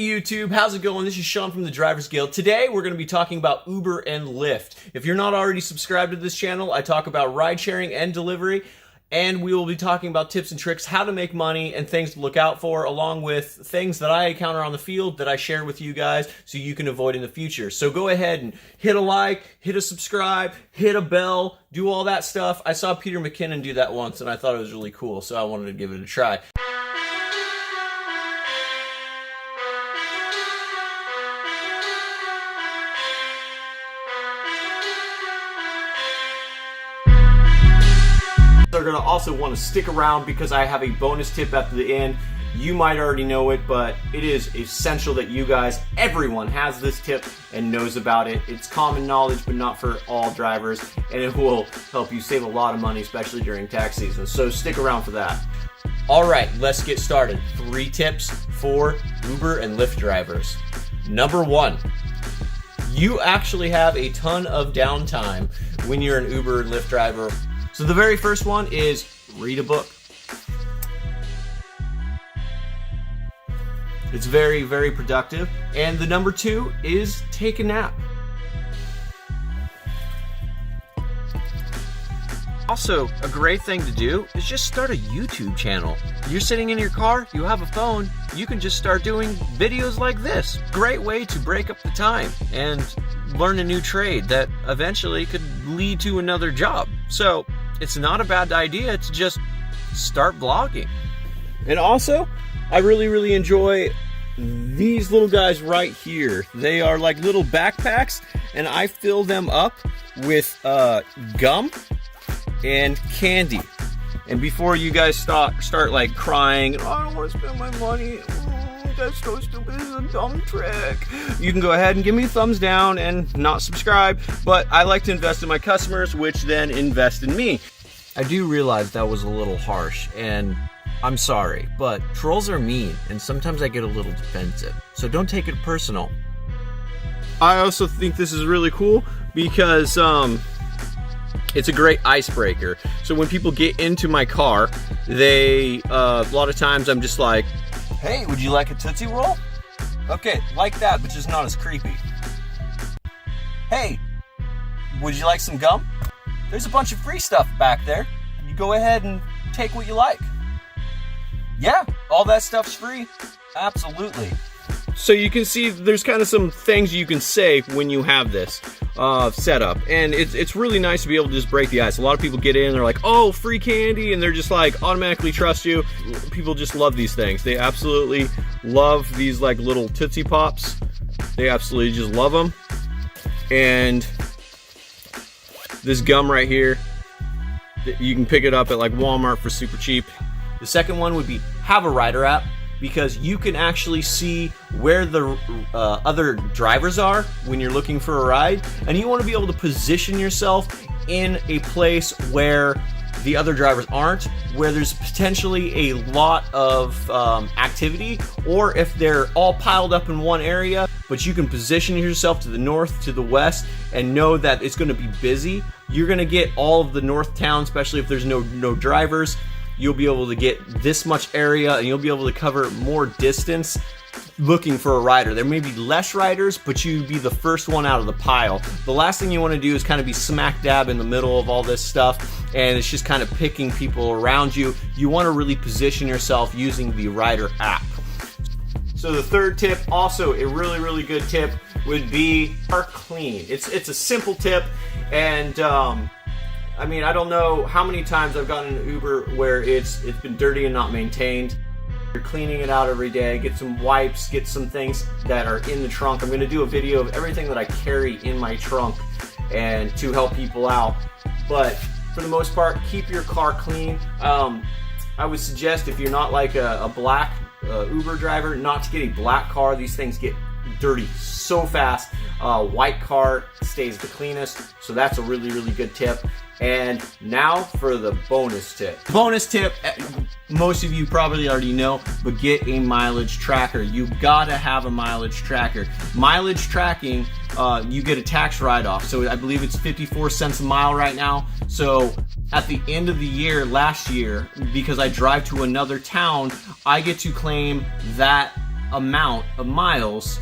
YouTube, how's it going? This is Sean from the Drivers Guild. Today we're going to be talking about Uber and Lyft. If you're not already subscribed to this channel, I talk about ride sharing and delivery, and we will be talking about tips and tricks, how to make money, and things to look out for, along with things that I encounter on the field that I share with you guys so you can avoid in the future. So go ahead and hit a like, hit a subscribe, hit a bell, do all that stuff. I saw Peter McKinnon do that once and I thought it was really cool, so I wanted to give it a try. They're going to also want to stick around because I have a bonus tip at the end. You might already know it, but it is essential that you guys, everyone has this tip and knows about it. It's common knowledge, but not for all drivers, and it will help you save a lot of money, especially during tax season. So stick around for that. All right, let's get started. 3 tips for Uber and Lyft drivers. Number 1. You actually have a ton of downtime when you're an Uber and Lyft driver. So the very first one is read a book. It's very, very productive. And the number 2 is take a nap. Also, a great thing to do is just start a YouTube channel. You're sitting in your car, you have a phone, you can just start doing videos like this. Great way to break up the time and learn a new trade that eventually could lead to another job. So it's not a bad idea to just start vlogging. And also, I really enjoy these little guys right here. They are like little backpacks, and I fill them up with gum and candy. And before you guys start like crying, oh, I don't want to spend my money, oh, that's so stupid, this is a dumb trick, you can go ahead and give me a thumbs down and not subscribe. But I like to invest in my customers, which then invest in me. I do realize that was a little harsh, and I'm sorry, but trolls are mean, and sometimes I get a little defensive, so don't take it personal. I also think this is really cool because it's a great icebreaker. So when people get into my car, they a lot of times I'm just like, hey, would you like a Tootsie Roll? Okay, like that, but just not as creepy. Hey, would you like some gum? There's a bunch of free stuff back there. You go ahead and take what you like. Yeah, all that stuff's free. Absolutely. So you can see there's kind of some things you can say when you have this set up. And it's really nice to be able to just break the ice. A lot of people get in, they're like, oh, free candy, and they're just like automatically trust you. People just love these things. They absolutely love these like little Tootsie Pops. They absolutely just love them. And this gum right here, you can pick it up at like Walmart for super cheap. The second one would be have a Rydar app, because you can actually see where the other drivers are when you're looking for a ride, and you want to be able to position yourself in a place where the other drivers aren't, where there's potentially a lot of activity, or if they're all piled up in one area, but you can position yourself to the north, to the west, and know that it's going to be busy. You're going to get all of the north town, especially if there's no drivers. You'll be able to get this much area, and you'll be able to cover more distance looking for a rider. There may be less riders, but you'd be the first one out of the pile. The last thing you want to do is kind of be smack dab in the middle of all this stuff, and it's just kind of picking people around you. You want to really position yourself using the Rydar app. So the third tip, also a really good tip, would be car clean. It's a simple tip, and I mean, I don't know how many times I've gotten an Uber where it's been dirty and not maintained. You're cleaning it out every day. Get some wipes, get some things that are in the trunk. I'm going to do a video of everything that I carry in my trunk and to help people out. But for the most part, keep your car clean. I would suggest, if you're not like a black Uber driver, not to get a black car. These things get dirty so fast. White car stays the cleanest, so that's a really good tip. And now for the bonus tip. Bonus tip, most of you probably already know, but get a mileage tracker. You gotta have a mileage tracker. Mileage tracking, you get a tax write-off. So I believe it's 54 cents a mile right now. So at the end of the year, last year, because I drive to another town, I get to claim that amount of miles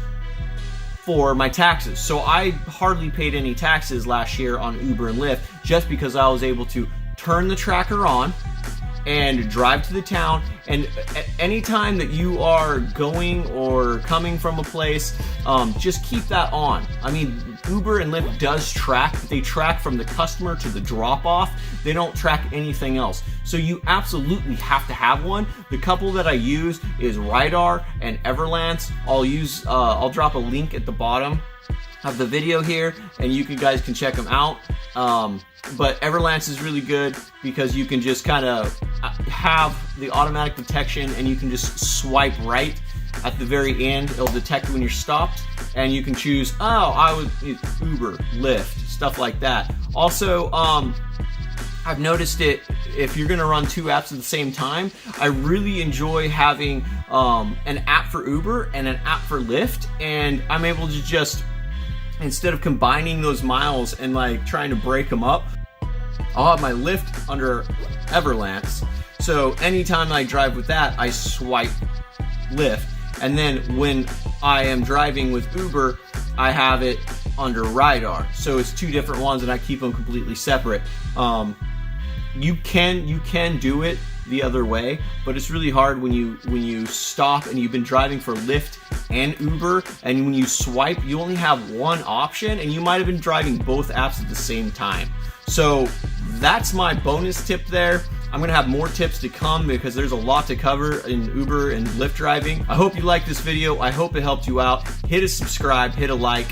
for my taxes. So I hardly paid any taxes last year on Uber and Lyft, just because I was able to turn the tracker on and drive to the town. And at any time that you are going or coming from a place, just keep that on. I mean, Uber and Lyft does track, but they track from the customer to the drop off. They don't track anything else. So you absolutely have to have one. The couple that I use is Rydar and Everlance. I'll drop a link at the bottom of the video here, and you guys can check them out. But Everlance is really good because you can just kind of have the automatic detection, and you can just swipe right at the very end. It'll detect when you're stopped, and you can choose, Uber, Lyft, stuff like that. Also, I've noticed it, if you're gonna run 2 apps at the same time, I really enjoy having an app for Uber and an app for Lyft, and I'm able to just, instead of combining those miles and like trying to break them up, I'll have my Lyft under Everlance. So anytime I drive with that, I swipe Lyft. And then when I am driving with Uber, I have it under Rydar. So it's 2 different ones, and I keep them completely separate. You can do it the other way, but it's really hard when you stop and you've been driving for Lyft and Uber, and when you swipe, you only have one option, and you might have been driving both apps at the same time. So that's my bonus tip there. I'm gonna have more tips to come because there's a lot to cover in Uber and Lyft driving. I hope you liked this video. I hope it helped you out. Hit a subscribe, hit a like.